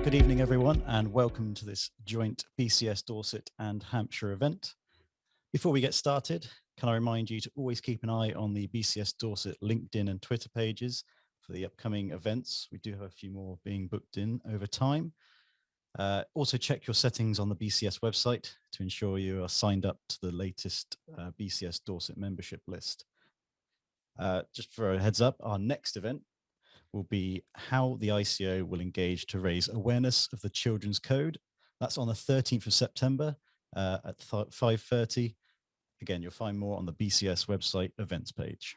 Good evening, everyone, and welcome to this joint BCS Dorset and Hampshire event. Before we get started, can I remind you to always keep an eye on the BCS Dorset LinkedIn and Twitter pages for the upcoming events. We do have a few more being booked in over time. Also check your settings on the BCS website to ensure you are signed up to the latest BCS Dorset membership list. Just for a heads up, our next event will be how the ICO will engage to raise awareness of the Children's Code. That's on the 13th of September at 5:30. Again, you'll find more on the BCS website events page.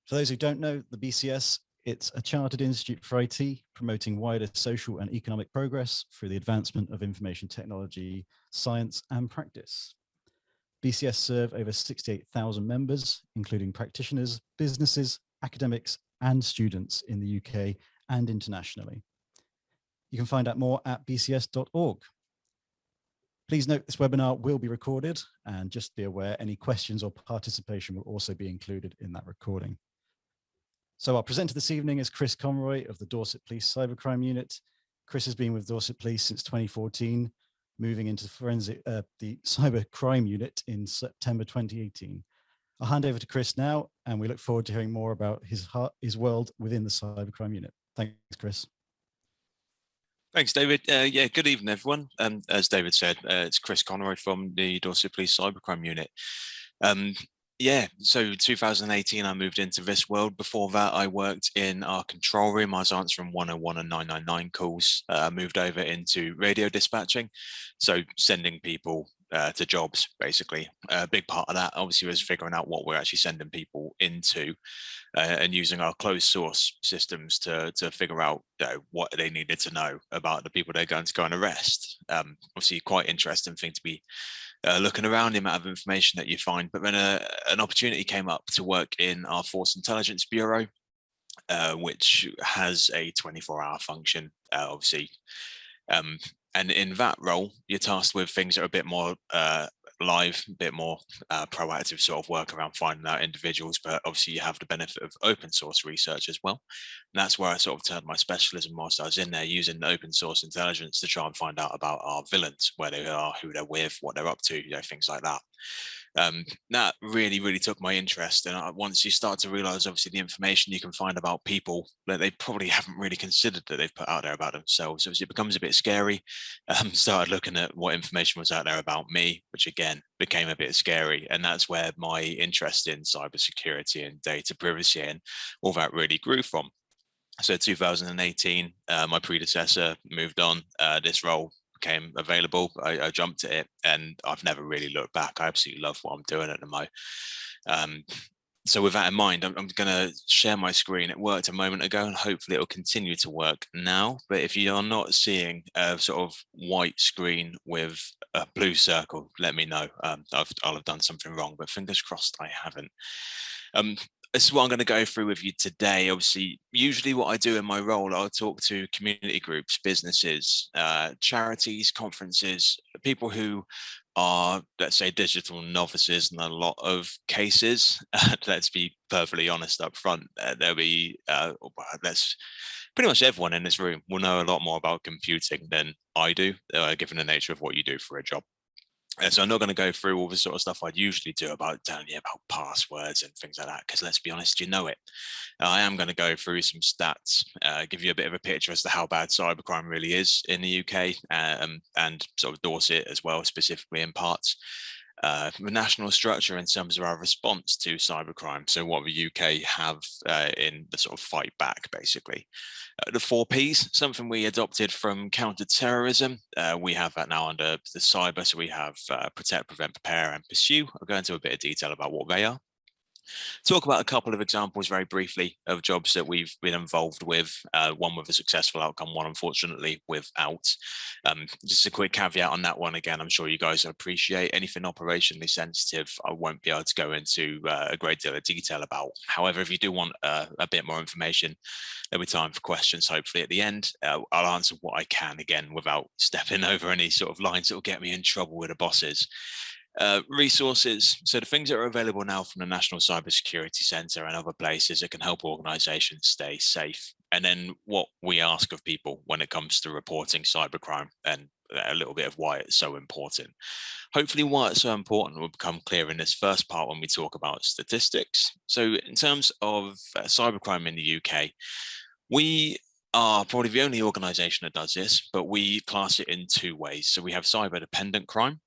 For those who don't know, the BCS, it's a chartered institute for IT promoting wider social and economic progress through the advancement of information technology, science and practice. BCS serve over 68,000 members, including practitioners, businesses, academics, and students in the UK and internationally. You can find out more at bcs.org. Please note this webinar will be recorded, and just be aware any questions or participation will also be included in that recording. So our presenter this evening is Chris Conroy of the Dorset Police Cybercrime Unit. Chris has been with Dorset Police since 2014, moving into the Cybercrime Unit in September 2018. I'll hand over to Chris now, and we look forward to hearing more about his world within the Cybercrime Unit. Thanks, Chris. Thanks, David. Yeah, good evening, everyone. As David said, it's Chris Conroy from the Dorset Police Cybercrime Unit. Yeah, so 2018, I moved into this world. Before that, I worked in our control room. I was answering 101 and 999 calls. I moved over into radio dispatching, so sending people to jobs, basically. A big part of that, obviously, was figuring out what we're actually sending people into and using our closed source systems to figure out what they needed to know about the people they're going to go and arrest. Obviously, quite interesting thing to be looking around the amount of information that you find. But then an opportunity came up to work in our Force Intelligence Bureau, which has a 24-hour function, obviously. And in that role, you're tasked with things that are a bit more live, a bit more proactive sort of work around finding out individuals, but obviously you have the benefit of open source research as well. And that's where I sort of turned my specialism whilst I was in there, using open source intelligence to try and find out about our villains, where they are, who they're with, what they're up to, things like that. That really took my interest. And once you start to realize, obviously, the information you can find about people that they probably haven't really considered that they've put out there about themselves, obviously it becomes a bit scary. Started looking at what information was out there about me, which again became a bit scary. And that's where my interest in cybersecurity and data privacy and all that really grew from. So 2018, my predecessor moved on. This role became available. I jumped at it, and I've never really looked back. I absolutely love what I'm doing at the moment. So with that in mind, I'm going to share my screen. It worked a moment ago, and hopefully it will continue to work now. But if you are not seeing a sort of white screen with a blue circle, let me know. I'll have done something wrong, but fingers crossed I haven't. This is what I'm going to go through with you today. Obviously, usually what I do in my role, I'll talk to community groups, businesses, charities, conferences, people who are, let's say, digital novices in a lot of cases. Let's be perfectly honest up front. There'll be, pretty much everyone in this room will know a lot more about computing than I do, given the nature of what you do for a job. So I'm not going to go through all the sort of stuff I'd usually do about telling you about passwords and things like that, because let's be honest, you know it. I am going to go through some stats, give you a bit of a picture as to how bad cybercrime really is in the UK, and sort of Dorset as well, specifically in parts. The national structure in terms of our response to cybercrime. So what the UK have in the sort of fight back, basically. The 4 Ps, something we adopted from counter-terrorism. We have that now under the cyber. So we have protect, prevent, prepare, and pursue. I'll go into a bit of detail about what they are. Talk about a couple of examples very briefly of jobs that we've been involved with, one with a successful outcome, one unfortunately without. Just a quick caveat on that one. Again, I'm sure you guys will appreciate anything operationally sensitive. I won't be able to go into a great deal of detail about. However, if you do want a bit more information, there'll be time for questions hopefully at the end. I'll answer what I can, again, without stepping over any sort of lines that will get me in trouble with the bosses. Resources, so the things that are available now from the National Cybersecurity Centre and other places that can help organisations stay safe and then what we ask of people when it comes to reporting cybercrime, and a little bit of why it's so important. Hopefully why it's so important will become clear in this first part when we talk about statistics. So in terms of cybercrime in the UK, we are probably the only organization that does this, but we class it in two ways. So we have cyber dependent crime,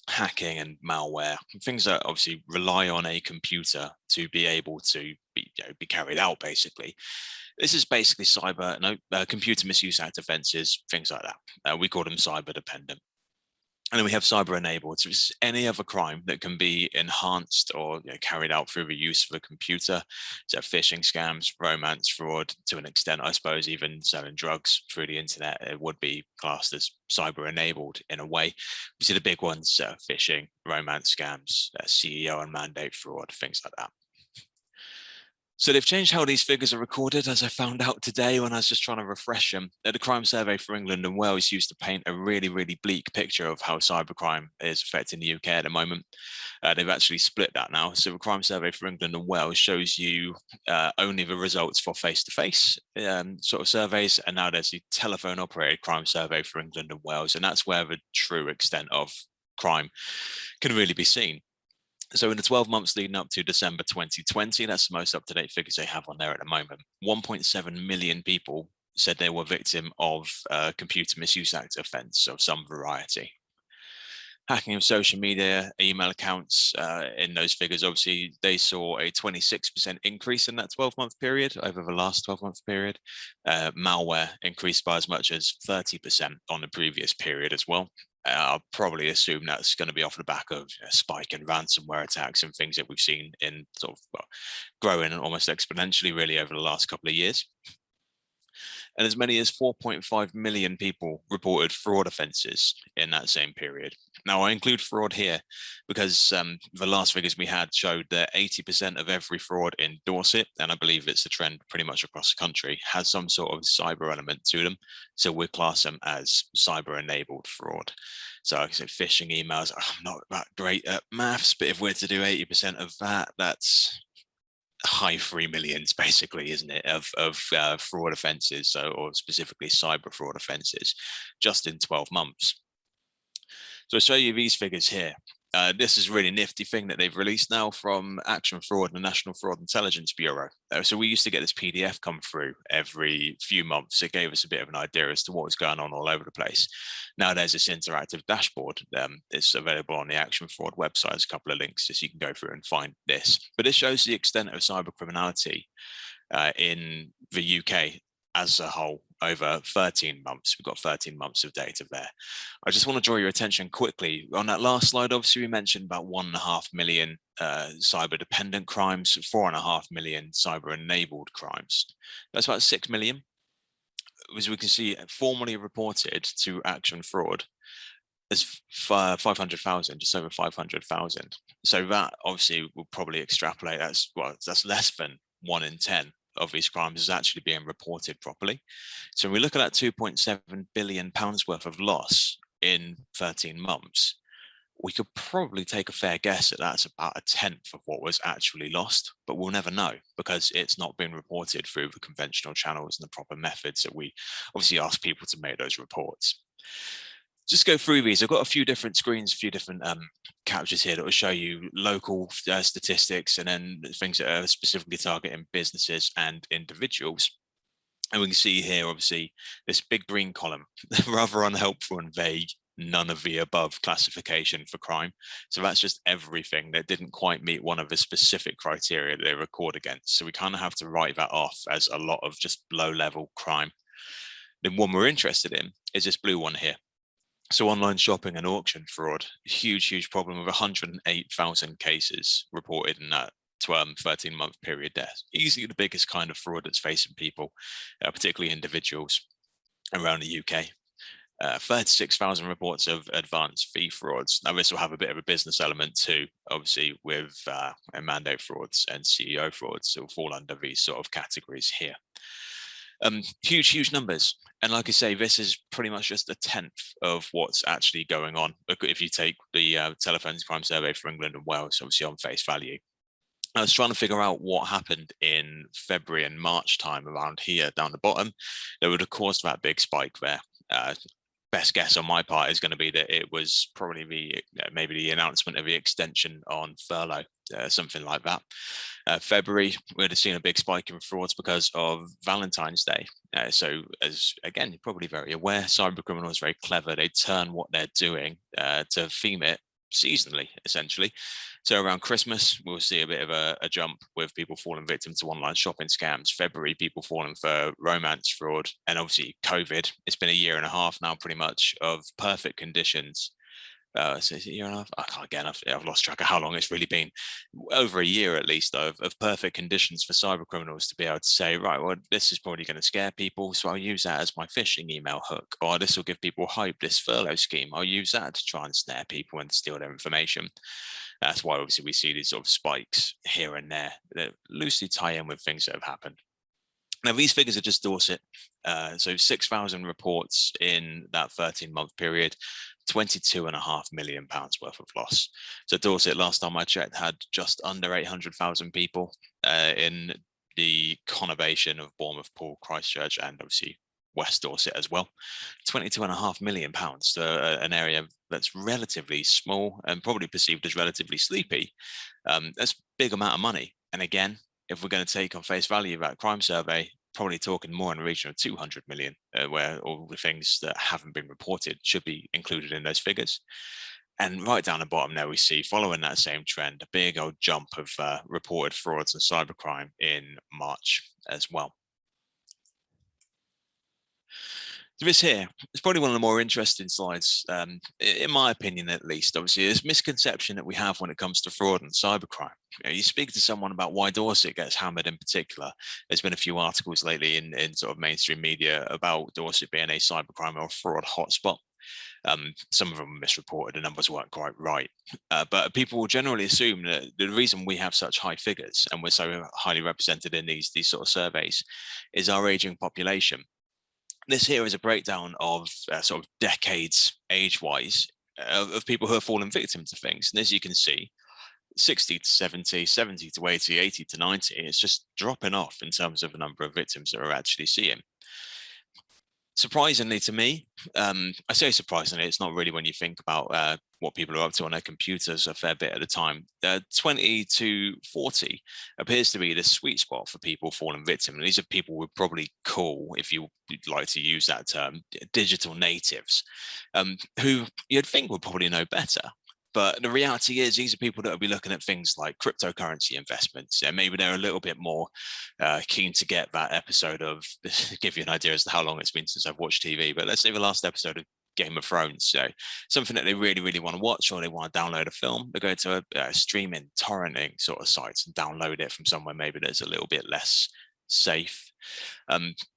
hacking and malware, things that obviously rely on a computer to be able to be carried out, basically. This is basically computer misuse act offences, things like that. We call them cyber dependent. And then we have cyber enabled, so it's any other crime that can be enhanced or carried out through the use of a computer. So phishing scams, romance fraud, to an extent, I suppose, even selling drugs through the internet, it would be classed as cyber enabled in a way. We see the big ones, phishing, romance scams, CEO and mandate fraud, things like that. So they've changed how these figures are recorded, as I found out today when I was just trying to refresh them. The Crime Survey for England and Wales used to paint a really, really bleak picture of how cybercrime is affecting the UK at the moment. They've actually split that now. So the Crime Survey for England and Wales shows you only the results for face-to-face sort of surveys, and now there's the telephone-operated Crime Survey for England and Wales, and that's where the true extent of crime can really be seen. So in the 12 months leading up to December 2020, that's the most up-to-date figures they have on there at the moment, 1.7 million people said they were victim of computer misuse act offence of some variety. Hacking of social media, email accounts, in those figures, obviously, they saw a 26% increase in that 12-month period over the last 12-month period. Malware increased by as much as 30% on the previous period as well. I'll probably assume that's going to be off the back of a spike in ransomware attacks and things that we've seen in sort of growing almost exponentially really over the last couple of years. And as many as 4.5 million people reported fraud offences in that same period. Now, I include fraud here because the last figures we had showed that 80% of every fraud in Dorset, and I believe it's a trend pretty much across the country, has some sort of cyber element to them. So we class them as cyber-enabled fraud. So like I said, phishing emails, I'm not that great at maths, but if we're to do 80% of that, that's high 3 millions basically, isn't it, of fraud offences, so, or specifically cyber fraud offences, just in 12 months. So I'll show you these figures here. This is a really nifty thing that they've released now from Action Fraud and the National Fraud Intelligence Bureau. So we used to get this PDF come through every few months. It gave us a bit of an idea as to what was going on all over the place. Now there's this interactive dashboard. It's available on the Action Fraud website. There's a couple of links so you can go through and find this. But this shows the extent of cyber criminality in the UK as a whole over 13 months. We've got 13 months of data there. I just want to draw your attention quickly. On that last slide, obviously, we mentioned about 1.5 million cyber-dependent crimes, 4.5 million cyber-enabled crimes. That's about 6 million. As we can see, formally reported to Action Fraud as 500,000, just over 500,000. So that obviously will probably extrapolate. That's less than 1 in 10 of these crimes is actually being reported properly. So when we look at that 2.7 billion pounds worth of loss in 13 months, we could probably take a fair guess that that's about 1/10 of what was actually lost, but we'll never know because it's not been reported through the conventional channels and the proper methods that we obviously ask people to make those reports. Just go through these. I've got a few different screens, a few different captures here that will show you local statistics and then things that are specifically targeting businesses and individuals. And we can see here, obviously, this big green column, rather unhelpful and vague, none of the above classification for crime. So that's just everything that didn't quite meet one of the specific criteria that they record against. So we kind of have to write that off as a lot of just low-level crime. The one we're interested in is this blue one here. So online shopping and auction fraud, huge problem with 108,000 cases reported in that 13-month period there. Easily the biggest kind of fraud that's facing people, particularly individuals around the UK. 36,000 reports of advanced fee frauds. Now this will have a bit of a business element too, obviously with mandate frauds and CEO frauds, so fall under these sort of categories here. Huge numbers. And like I say, this is pretty much just 1/10 of what's actually going on. If you take the Telephone Crime Survey for England and Wales, obviously on face value. I was trying to figure out what happened in February and March time around here down the bottom that would have caused that big spike there. Best guess on my part is going to be that it was probably maybe the announcement of the extension on furlough, something like that. February, we'd have seen a big spike in frauds because of Valentine's Day. So, as again, you're probably very aware, cyber criminals are very clever. They turn what they're doing to theme it seasonally, essentially. So around Christmas, we'll see a bit of a jump with people falling victim to online shopping scams. February, people falling for romance fraud, and obviously COVID. It's been a year and a half now, pretty much, of perfect conditions. So it's a year and a half. Again, I've lost track of how long it's really been. Over a year at least of perfect conditions for cyber criminals to be able to say, right, well, this is probably going to scare people, so I'll use that as my phishing email hook, or this will give people hope. This furlough scheme, I'll use that to try and snare people and steal their information. That's why obviously we see these sort of spikes here and there that loosely tie in with things that have happened. Now, these figures are just Dorset. So 6,000 reports in that 13-month period, £22.5 million worth of loss. So Dorset, last time I checked, had just under 800,000 people in the conurbation of Bournemouth, Poole, Christchurch, and obviously West Dorset as well. £22.5 million, so an area that's relatively small and probably perceived as relatively sleepy. That's a big amount of money. And again, if we're going to take on face value that crime survey, probably talking more in the region of 200 million, where all the things that haven't been reported should be included in those figures. And right down the bottom there, we see, following that same trend, a big old jump of reported frauds and cybercrime in March as well. So this here is probably one of the more interesting slides, in my opinion, at least. Obviously, there's misconception that we have when it comes to fraud and cybercrime. You speak to someone about why Dorset gets hammered in particular. There's been a few articles lately in sort of mainstream media about Dorset being a cybercrime or fraud hotspot. Some of them misreported, the numbers weren't quite right. But people will generally assume that the reason we have such high figures and we're so highly represented in these sort of surveys is our aging population. This here is a breakdown of sort of decades age-wise of people who have fallen victim to things. And as you can see, 60 to 70, 70 to 80, 80 to 90, it's just dropping off in terms of the number of victims that we're actually seeing. Surprisingly to me, I say surprisingly, it's not really when you think about what people are up to on their computers a fair bit at a time. 20 to 40 appears to be the sweet spot for people falling victim. And these are people we'd probably call, if you like to use that term, digital natives, who you'd think would probably know better. But the reality is these are people that will be looking at things like cryptocurrency investments. And maybe they're a little bit more keen to get that episode of, give you an idea as to how long it's been since I've watched TV, but let's say the last episode of Game of Thrones. So something that they really, really want to watch, or they want to download a film, they go to a streaming, torrenting sort of sites and download it from somewhere maybe that's a little bit less safe.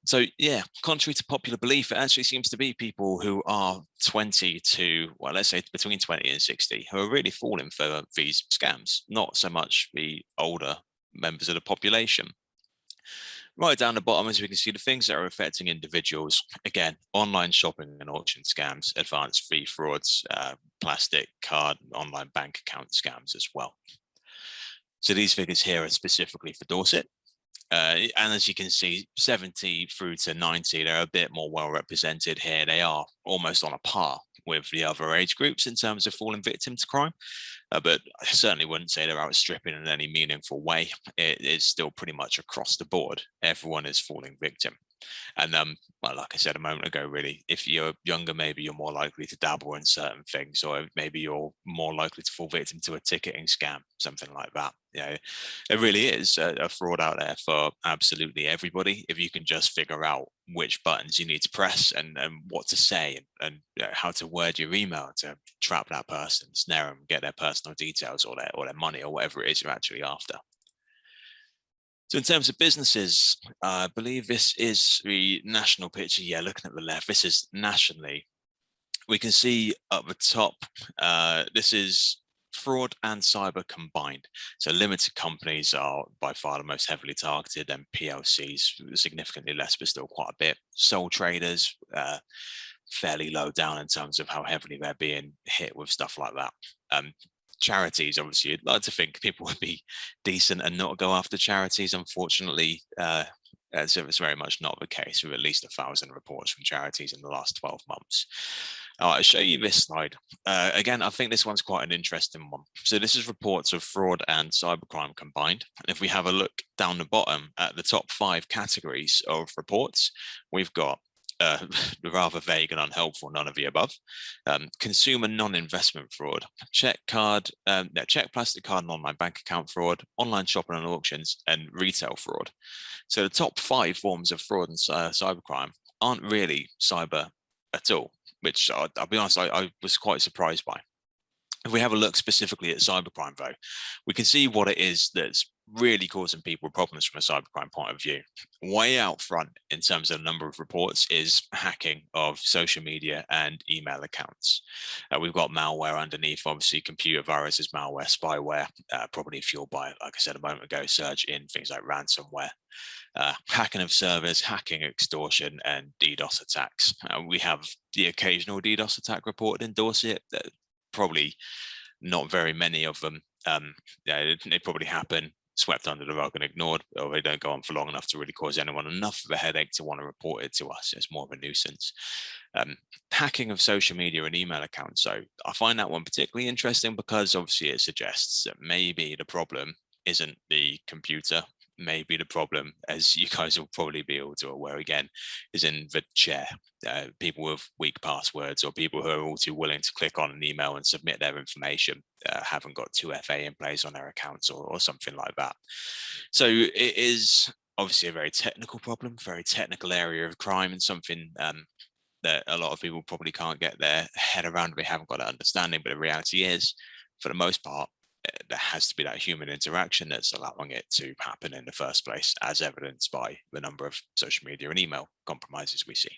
So yeah, contrary to popular belief, it actually seems to be people who are 20 to, well, let's say between 20 and 60 who are really falling for these scams, not so much the older members of the population. Right down the bottom, as we can see, the things that are affecting individuals, again, online shopping and auction scams, advanced fee frauds, plastic card, online bank account scams as well. So these figures here are specifically for Dorset. And as you can see, 70 through to 90, they're a bit more well represented here. They are almost on a par with the other age groups in terms of falling victim to crime. But I certainly wouldn't say they're outstripping in any meaningful way. It is still pretty much across the board. Everyone is falling victim. And well, like I said a moment ago, really, if you're younger, maybe you're more likely to dabble in certain things, or maybe you're more likely to fall victim to a ticketing scam, something like that. Yeah, it really is a fraud out there for absolutely everybody. If you can just figure out which buttons you need to press and what to say and how to word your email to trap that person, snare them, get their personal details or their money or whatever it is you're actually after. So in terms of businesses, I believe this is the national picture. Yeah, looking at the left, this is nationally. We can see up the top, this is fraud and cyber combined. So limited companies are by far the most heavily targeted, and PLCs significantly less, but still quite a bit. Sole traders, fairly low down in terms of how heavily they're being hit with stuff like that. charities, obviously, you'd like to think people would be decent and not go after charities. Unfortunately, it's very much not the case, with at least 1,000 reports from charities in the last 12 months. I'll show you this slide. Again, I think this one's quite an interesting one. So this is reports of fraud and cybercrime combined. And if we have a look down the bottom at the top 5 categories of reports, we've got rather vague and unhelpful, none of the above. Consumer non-investment fraud, check plastic card and online bank account fraud, online shopping and auctions, and retail fraud. So the top 5 forms of fraud and cybercrime aren't really cyber at all, which I'll be honest, I was quite surprised by. If we have a look specifically at cybercrime, though, we can see what it is that's really causing people problems from a cybercrime point of view. Way out front in terms of the number of reports is hacking of social media and email accounts. We've got malware underneath, obviously computer viruses, malware, spyware, probably fueled by, like I said a moment ago, surge in things like ransomware. Hacking of servers, hacking, extortion, and DDoS attacks. We have the occasional DDoS attack reported in Dorset. Probably not very many of them. They probably happen, swept under the rug and ignored, or they don't go on for long enough to really cause anyone enough of a headache to want to report it to us. It's more of a nuisance. Hacking of social media and email accounts. So I find that one particularly interesting because obviously it suggests that maybe the problem isn't the computer. Maybe the problem, as you guys will probably be able to aware again, is in the chair. People with weak passwords or people who are all too willing to click on an email and submit their information haven't got 2FA in place on their accounts or something like that. So it is obviously a very technical problem, very technical area of crime, and something that a lot of people probably can't get their head around. They haven't got an understanding, but the reality is, for the most part, there has to be that human interaction that's allowing it to happen in the first place, as evidenced by the number of social media and email compromises we see.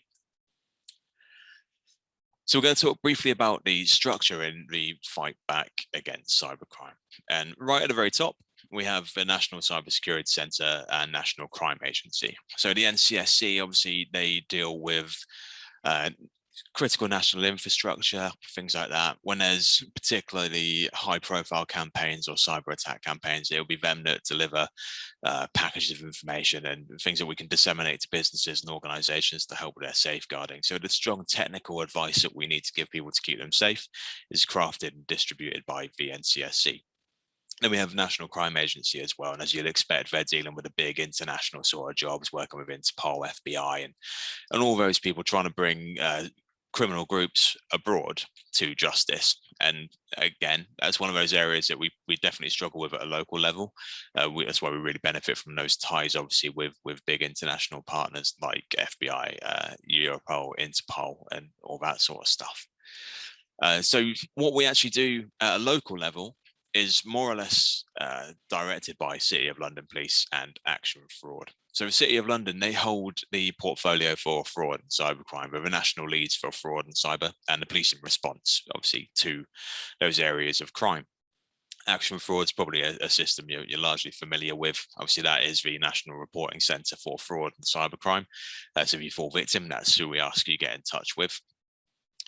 So we're going to talk briefly about the structure in the fight back against cybercrime. And right at the very top, we have the National Cybersecurity Centre and National Crime Agency. So the NCSC, obviously, they deal with critical national infrastructure, things like that. When there's particularly high profile campaigns or cyber attack campaigns, it'll be them that deliver packages of information and things that we can disseminate to businesses and organizations to help with their safeguarding. So the strong technical advice that we need to give people to keep them safe is crafted and distributed by the NCSC. Then we have National Crime Agency as well. And as you'd expect, they're dealing with the big international sort of jobs, working with Interpol, FBI, and all those people trying to bring criminal groups abroad to justice. And again, that's one of those areas that we definitely struggle with at a local level. That's why we really benefit from those ties, obviously, with big international partners like FBI, Europol, Interpol, and all that sort of stuff. So what we actually do at a local level is more or less directed by City of London Police and Action Fraud. So the City of London, they hold the portfolio for fraud and cybercrime. They're the national leads for fraud and cyber, and the policing response, obviously, to those areas of crime. Action Fraud is probably a system you're largely familiar with. Obviously, that is the National Reporting Centre for Fraud and Cybercrime. So if you fall victim, that's who we ask you to get in touch with.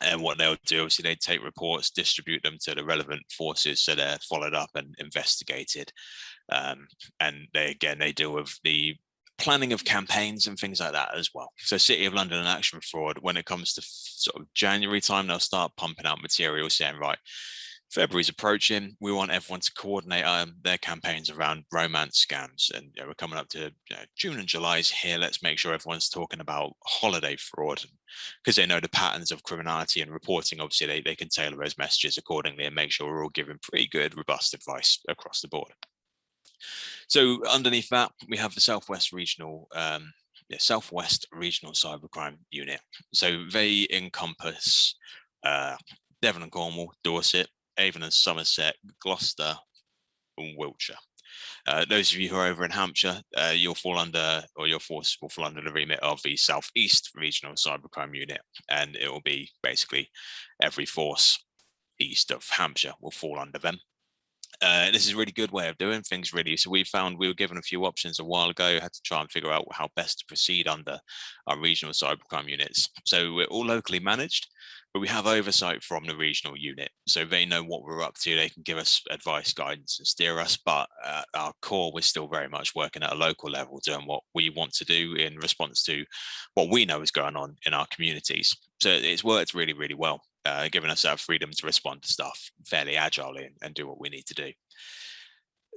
And what they'll do, obviously, they take reports, distribute them to the relevant forces, so they're followed up and investigated. And they deal with the planning of campaigns and things like that as well. So City of London and Action Fraud, when it comes to sort of January time, they'll start pumping out material saying, right, February's approaching. We want everyone to coordinate their campaigns around romance scams. And we're coming up to June and July's here. Let's make sure everyone's talking about holiday fraud, because they know the patterns of criminality and reporting. Obviously, they can tailor those messages accordingly and make sure we're all giving pretty good, robust advice across the board. So underneath that, we have the Southwest Regional Cybercrime Unit. So they encompass Devon and Cornwall, Dorset, Avon and Somerset, Gloucester, and Wiltshire. Those of you who are over in Hampshire, your force will fall under the remit of the South East Regional Cybercrime Unit, and it will be basically every force east of Hampshire will fall under them. This is a really good way of doing things, really. So we were given a few options a while ago, had to try and figure out how best to proceed under our regional cybercrime units. So we're all locally managed. but we have oversight from the regional unit. So they know what we're up to. They can give us advice, guidance, and steer us. But at our core, we're still very much working at a local level, doing what we want to do in response to what we know is going on in our communities. So it's worked really, really well, giving us that freedom to respond to stuff fairly agilely and do what we need to do.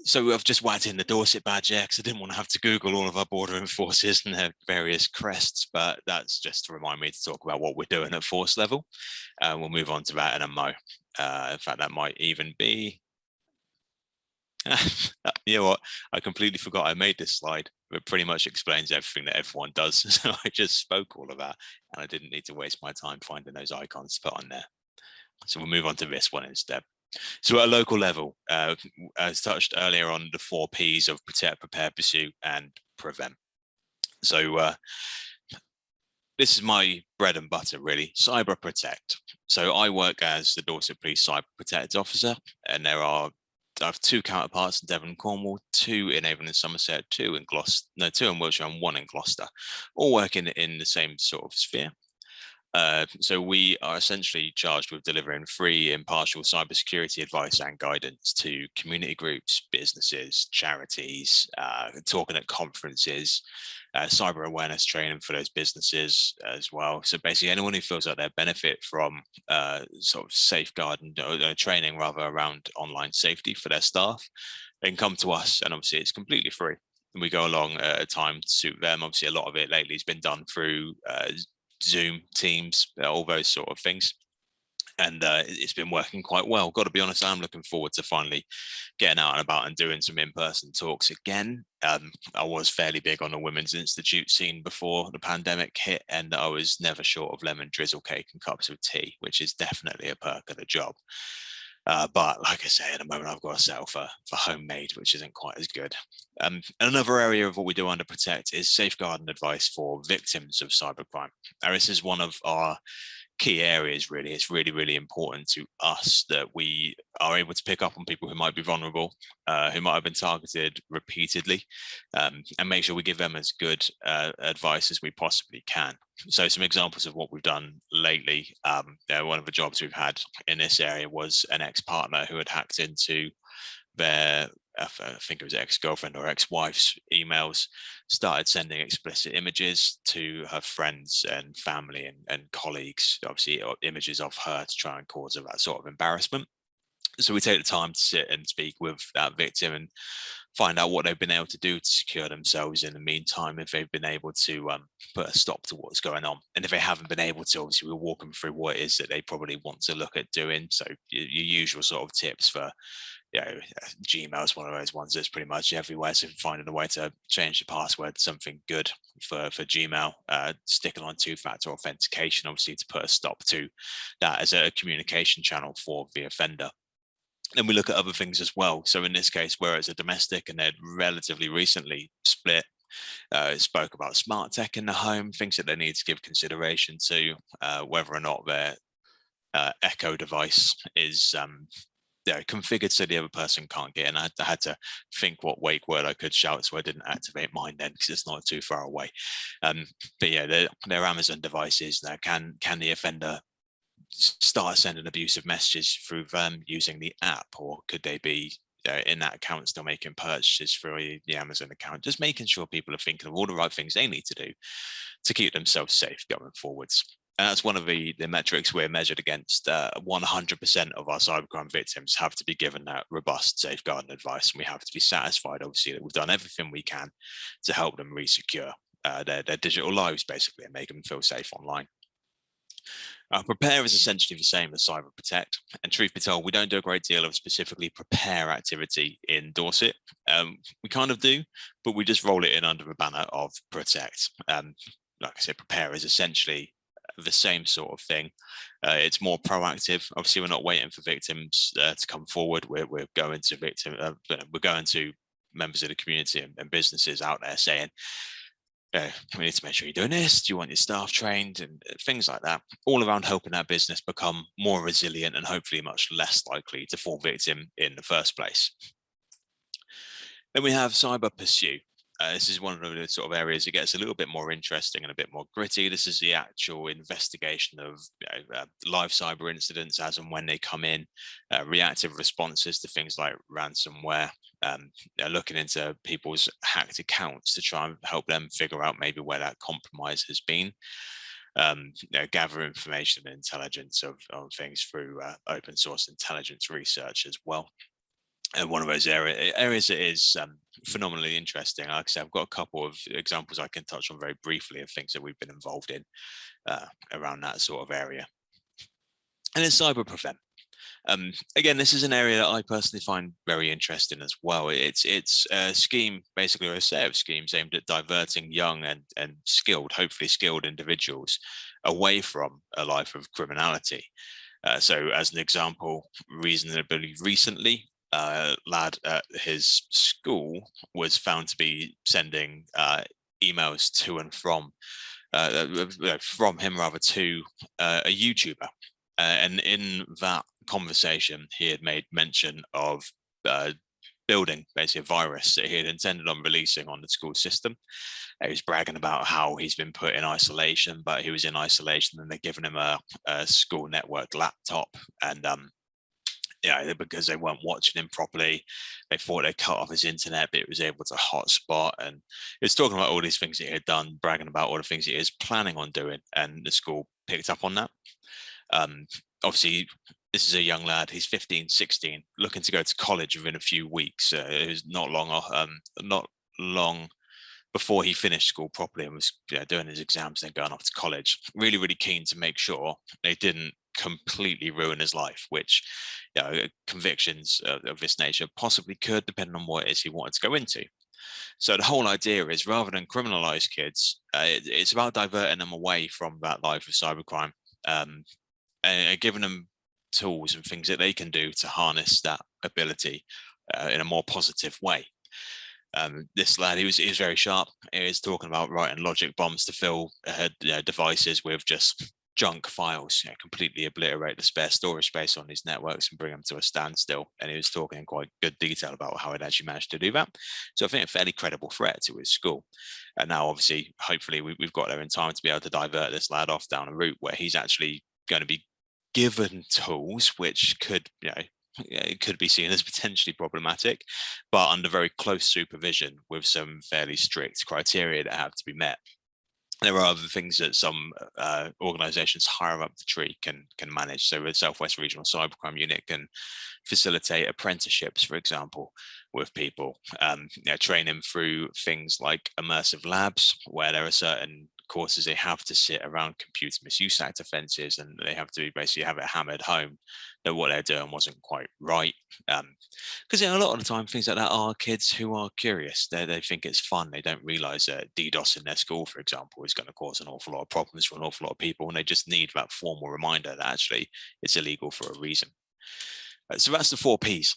So I've just whacked in the Dorset badge here because I didn't want to have to Google all of our border enforcers and their various crests, but that's just to remind me to talk about what we're doing at force level. We'll move on to that in a mo. In fact, that might even be... you know what? I completely forgot I made this slide. It pretty much explains everything that everyone does. So I just spoke all of that and I didn't need to waste my time finding those icons to put on there. So we'll move on to this one instead. So at a local level, as touched earlier on, the 4 Ps of protect, prepare, pursue, and prevent. So this is my bread and butter, really. Cyber protect. So I work as the Dorset Police Cyber Protect Officer, and I have 2 counterparts in Devon and Cornwall, 2 in Avon and Somerset, 2 in Gloucester, no, 2 in Wiltshire, and 1 in Gloucester, all working in the same sort of sphere. So we are essentially charged with delivering free, impartial cybersecurity advice and guidance to community groups, businesses, charities, talking at conferences, cyber awareness training for those businesses as well. So basically anyone who feels like they benefit from sort of safeguarding training rather around online safety for their staff, they can come to us, and obviously it's completely free. And we go along at a time to suit them. Obviously a lot of it lately has been done through Zoom, Teams, all those sort of things. And it's been working quite well. Got to be honest, I'm looking forward to finally getting out and about and doing some in-person talks again. I was fairly big on the Women's Institute scene before the pandemic hit, and I was never short of lemon drizzle cake and cups of tea, which is definitely a perk of the job. But like I say, at the moment, I've got to settle for homemade, which isn't quite as good. Another area of what we do under Protect is safeguarding advice for victims of cybercrime. Now, this is one of our key areas, really. It's really, really important to us that we are able to pick up on people who might be vulnerable, who might have been targeted repeatedly, and make sure we give them as good advice as we possibly can. So some examples of what we've done lately, one of the jobs we've had in this area was an ex-partner who had hacked into their, I think it was ex-girlfriend or ex-wife's emails, started sending explicit images to her friends and family and colleagues, obviously images of her to try and cause her that sort of embarrassment. So we take the time to sit and speak with that victim and find out what they've been able to do to secure themselves in the meantime, if they've been able to put a stop to what's going on. And if they haven't been able to, obviously we'll walk them through what it is that they probably want to look at doing. So your usual sort of tips for, Gmail is one of those ones that's pretty much everywhere. So finding a way to change the password to something good for Gmail, sticking on 2-factor authentication, obviously to put a stop to that as a communication channel for the offender. Then we look at other things as well. So in this case, where it's a domestic and they'd relatively recently split, spoke about smart tech in the home, things that they need to give consideration to, whether or not their Echo device is configured so the other person can't get in. I had to think what wake word I could shout so I didn't activate mine then because it's not too far away. But yeah, they're Amazon devices. Now, can the offender start sending abusive messages through them using the app, or could they be in that account still making purchases through the Amazon account? Just making sure people are thinking of all the right things they need to do to keep themselves safe going forwards. And that's one of the metrics we're measured against. 100% of our cybercrime victims have to be given that robust safeguarding advice, and we have to be satisfied, obviously, that we've done everything we can to help them resecure their digital lives, basically, and make them feel safe online. Prepare is essentially the same as cyber protect, and truth be told, we don't do a great deal of specifically prepare activity in Dorset. We kind of do, but we just roll it in under the banner of protect. Like I said, prepare is essentially the same sort of thing. It's more proactive. Obviously, we're not waiting for victims to come forward. We're going to we're going to members of the community and businesses out there saying, we need to make sure you're doing this. Do you want your staff trained and things like that? All around helping that business become more resilient and hopefully much less likely to fall victim in the first place. Then we have cyber pursue. This is one of the sort of areas that gets a little bit more interesting and a bit more gritty. This is the actual investigation of live cyber incidents as and when they come in, reactive responses to things like ransomware, looking into people's hacked accounts to try and help them figure out maybe where that compromise has been. Gather information and intelligence of things through open source intelligence research as well. And one of those areas that is phenomenally interesting. Like I said, I've got a couple of examples I can touch on very briefly of things that we've been involved in around that sort of area. And then cyber prevent. Again, this is an area that I personally find very interesting as well. It's a scheme, basically, or a set of schemes aimed at diverting young and skilled, hopefully skilled individuals away from a life of criminality. So as an example, reasonably recently, lad at his school was found to be sending emails to and from him rather to a YouTuber. And in that conversation, he had made mention of building basically a virus that he had intended on releasing on the school system. He was bragging about how he's been put in isolation, but he was in isolation and they're giving him a school network laptop. And because they weren't watching him properly, they thought they cut off his internet, but it was able to hotspot. And he was talking about all these things that he had done, bragging about all the things he is planning on doing, and the school picked up on that. Obviously, this is a young lad. He's 15, 16, looking to go to college within a few weeks. It was not long before he finished school properly and was doing his exams, then going off to college. Really, really keen to make sure they didn't completely ruin his life, which convictions of this nature possibly could, depending on what it is he wanted to go into. So the whole idea is, rather than criminalize kids, it's about diverting them away from that life of cybercrime, and giving them tools and things that they can do to harness that ability in a more positive way. This lad, he was very sharp. He was talking about writing logic bombs to fill devices with just junk files, completely obliterate the spare storage space on these networks and bring them to a standstill. And he was talking in quite good detail about how it actually managed to do that. So I think a fairly credible threat to his school. And now, obviously, hopefully, we've got there in time to be able to divert this lad off down a route where he's actually going to be given tools which could, it could be seen as potentially problematic, but under very close supervision with some fairly strict criteria that have to be met. There are other things that some organizations higher up the tree can manage. So the Southwest Regional Cybercrime Unit can facilitate apprenticeships, for example, with people, train them through things like immersive labs, where there are certain courses they have to sit around Computer Misuse Act offences, and they have to basically have it hammered home that what they're doing wasn't quite right. Because a lot of the time, things like that are kids who are curious. They think it's fun. They don't realise that DDoS in their school, for example, is going to cause an awful lot of problems for an awful lot of people, and they just need that formal reminder that actually it's illegal for a reason. So that's the 4 Ps: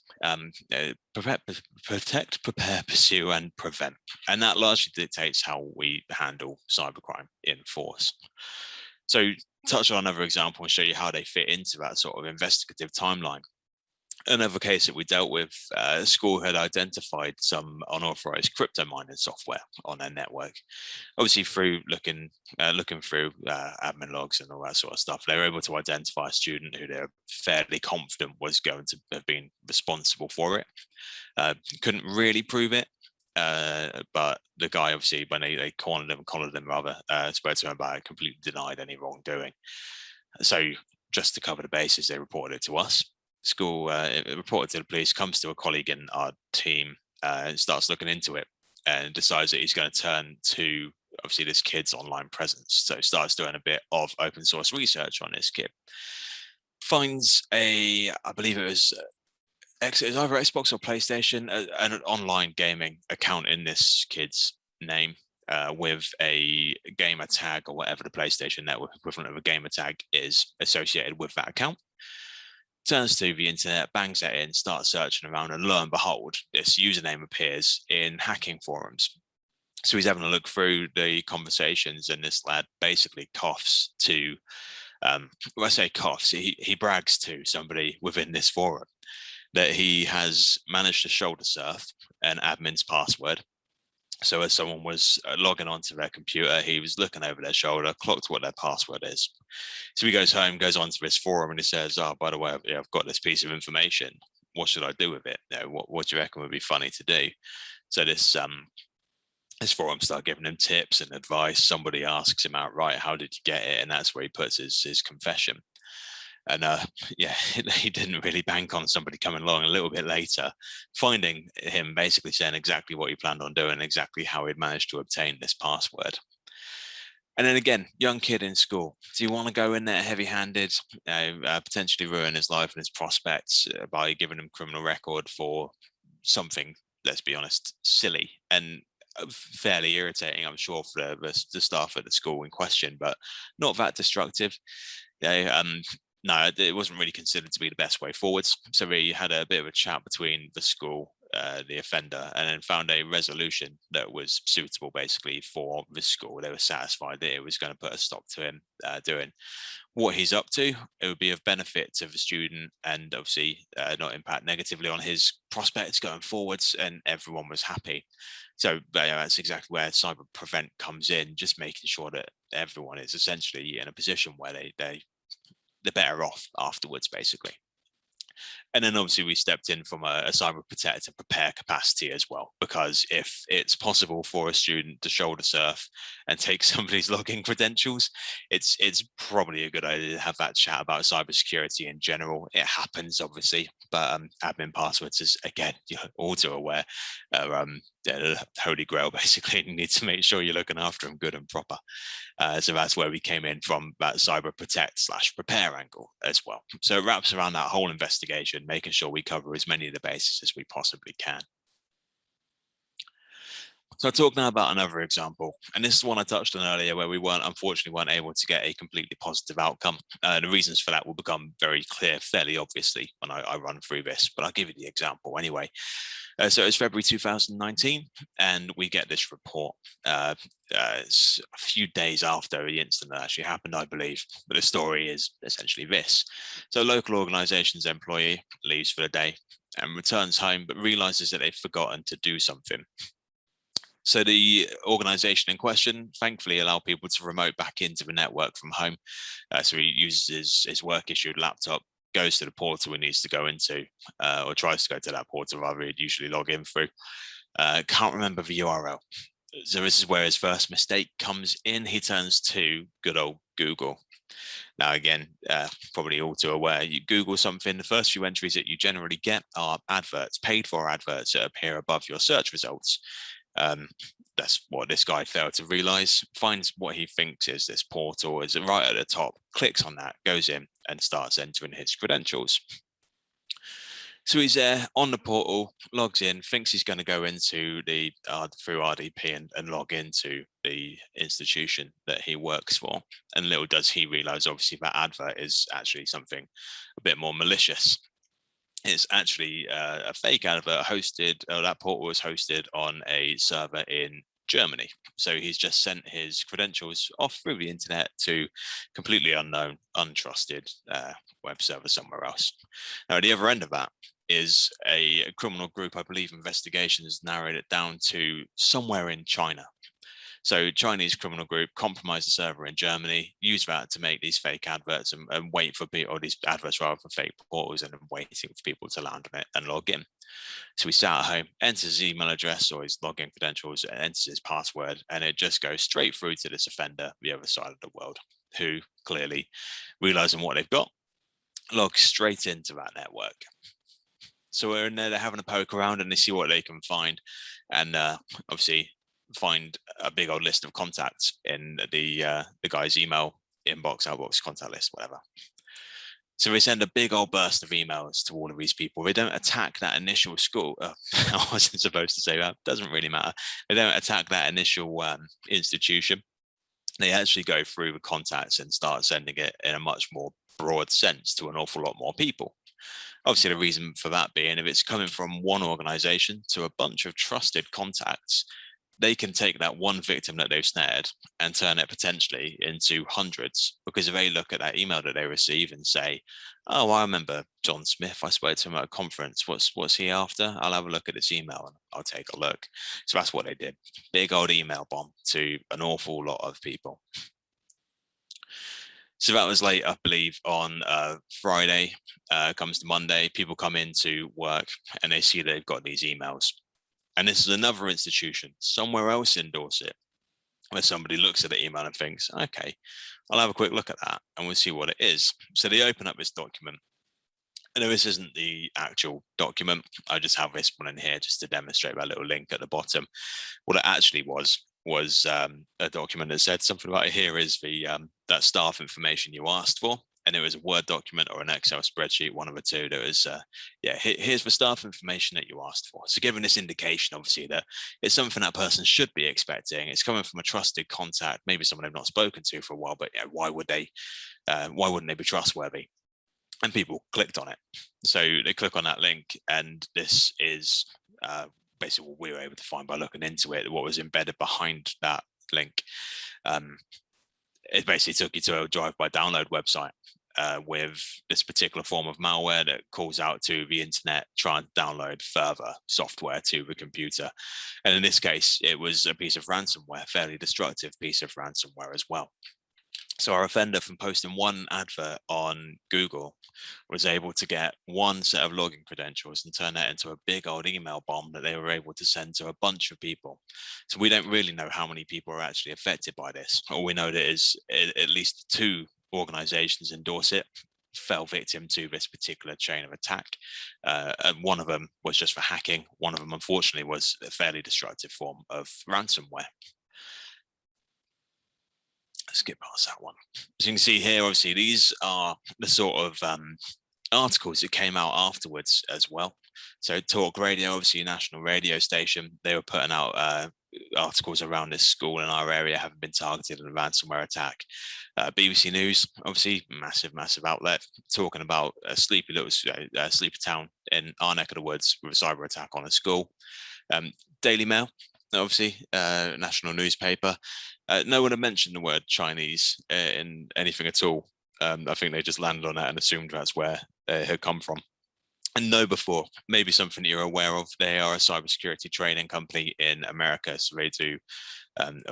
protect, prepare, pursue, and prevent. And that largely dictates how we handle cybercrime in force. So touch on another example and show you how they fit into that sort of investigative timeline. Another case that we dealt with, a school had identified some unauthorized crypto mining software on their network. Obviously, through looking through admin logs and all that sort of stuff, they were able to identify a student who they're fairly confident was going to have been responsible for it. Couldn't really prove it, but the guy, obviously, when they collared him rather, spoke to him about it, completely denied any wrongdoing. So just to cover the bases, they reported it to us. School reported to the police, comes to a colleague in our team, and starts looking into it, and decides that he's going to turn to, obviously, this kid's online presence. So starts doing a bit of open source research on this kid. Finds I believe it was either Xbox or PlayStation, an online gaming account in this kid's name, with a gamer tag, or whatever the PlayStation Network equivalent of a gamer tag is, associated with that account. Turns to the internet, bangs that in, starts searching around, and lo and behold, this username appears in hacking forums. So he's having a look through the conversations, and this lad basically coughs to, when I say coughs, he brags to somebody within this forum that he has managed to shoulder surf an admin's password, So as someone was logging onto their computer, he was looking over their shoulder, clocked what their password is. So he goes home, goes onto this forum, and he says, "Oh, by the way, I've got this piece of information. What should I do with it? What do you reckon would be funny to do?" So this forum started giving him tips and advice. Somebody asks him outright, "How did you get it?" And that's where he puts his confession. And yeah, he didn't really bank on somebody coming along a little bit later, finding him basically saying exactly what he planned on doing, exactly how he'd managed to obtain this password. And then again, young kid in school. Do you want to go in there heavy-handed, potentially ruin his life and his prospects by giving him criminal record for something, let's be honest, silly and fairly irritating, I'm sure, for the staff at the school in question, but not that destructive. Yeah, no, it wasn't really considered to be the best way forwards. So we had a bit of a chat between the school, the offender, and then found a resolution that was suitable basically for the school. They were satisfied that it was going to put a stop to him doing what he's up to. It would be of benefit to the student and obviously not impact negatively on his prospects going forwards, and everyone was happy. So that's exactly where cyber prevent comes in, just making sure that everyone is essentially in a position where they're better off afterwards, basically. And then obviously we stepped in from a cyber protect and prepare capacity as well, because if it's possible for a student to shoulder surf and take somebody's login credentials, it's probably a good idea to have that chat about cybersecurity in general. It happens, obviously, but admin passwords is, again, you're all too aware, the holy grail, basically. You need to make sure you're looking after them good and proper. So that's where we came in from, that cyber protect / prepare angle as well. So it wraps around that whole investigation, making sure we cover as many of the bases as we possibly can. So I'll talk now about another example, and this is one I touched on earlier, where we unfortunately weren't able to get a completely positive outcome. The reasons for that will become very clear fairly obviously when I run through this, but I'll give you the example anyway. So it's February 2019, and we get this report. It's a few days after the incident that actually happened, I believe, but the story is essentially this. So a local organization's employee leaves for the day and returns home, but realizes that they've forgotten to do something. So the organization in question thankfully allow people to remote back into the network from home. So he uses his work issued laptop, goes to the portal he needs to go into, or tries to go to that portal rather he'd usually log in through. Can't remember the URL. So this is where his first mistake comes in. He turns to good old Google. Now, again, probably all too aware, you Google something, the first few entries that you generally get are adverts, paid for adverts that appear above your search results. That's what this guy failed to realize. Finds what he thinks is this portal, is right at the top, clicks on that, goes in and starts entering his credentials. So he's there on the portal, logs in, thinks he's going to go into the through RDP and log into the institution that he works for. And little does he realize, obviously, that advert is actually something a bit more malicious. It's actually a fake advert hosted, that portal was hosted on a server in Germany. So he's just sent his credentials off through the internet to completely unknown, untrusted web server somewhere else. Now, at the other end of that is a criminal group. I believe investigations narrowed it down to somewhere in China. So Chinese criminal group compromised the server in Germany, use that to make these fake adverts and wait for people, or these adverts rather for fake portals, and waiting for people to land on it and log in. So he sat at home, enters his email address or his login credentials, enters his password, and it just goes straight through to this offender the other side of the world, who clearly, realizing what they've got, logs straight into that network. So we're in there, they're having a poke around and they see what they can find. And obviously find a big old list of contacts in the guy's email inbox, outbox, contact list, whatever. So they send a big old burst of emails to all of these people. They don't attack that initial school. I wasn't supposed to say that. Doesn't really matter. They don't attack that initial institution. They actually go through the contacts and start sending it in a much more broad sense to an awful lot more people. Obviously, the reason for that being, if it's coming from one organization to a bunch of trusted contacts, they can take that one victim that they've snared and turn it potentially into hundreds, because if they look at that email that they receive and say, oh, I remember John Smith, I spoke to him at a conference, what's he after? I'll have a look at this email and I'll take a look. So that's what they did. Big old email bomb to an awful lot of people. So that was late, I believe, on Friday. Comes to Monday, people come into work and they see they've got these emails. And this is another institution somewhere else in Dorset where somebody looks at the email and thinks, okay, I'll have a quick look at that and we'll see what it is. So they open up this document. I know this isn't the actual document. I just have this one in here just to demonstrate that little link at the bottom. What it actually was a document that said something about, here is the that staff information you asked for. And it was a Word document or an Excel spreadsheet, one of the two. That was, here's the staff information that you asked for. So giving this indication, obviously, that it's something that person should be expecting. It's coming from a trusted contact, maybe someone they've not spoken to for a while, but why wouldn't they be trustworthy? And people clicked on it. So they click on that link, and this is basically what we were able to find by looking into it, what was embedded behind that link. It basically took you to a drive-by download website with this particular form of malware that calls out to the internet, trying to download further software to the computer. And in this case, it was a piece of ransomware, fairly destructive piece of ransomware as well. So our offender, from posting one advert on Google, was able to get one set of login credentials and turn that into a big old email bomb that they were able to send to a bunch of people. So we don't really know how many people are actually affected by this. All we know that is at least 2 organizations in Dorset fell victim to this particular chain of attack. And one of them was just for hacking. One of them, unfortunately, was a fairly destructive form of ransomware. Skip past that one. As you can see here, obviously, these are the sort of articles that came out afterwards as well. So Talk Radio, obviously a national radio station, they were putting out articles around this school in our area having been targeted in a ransomware attack. BBC News, obviously massive outlet, talking about a sleepy little sleepy town in our neck of the woods with a cyber attack on a school. Daily Mail, obviously national newspaper. No one had mentioned the word Chinese in anything at all. I think they just landed on that and assumed that's where it had come from. And KnowBe4, maybe something that you're aware of. They are a cybersecurity training company in America, so they do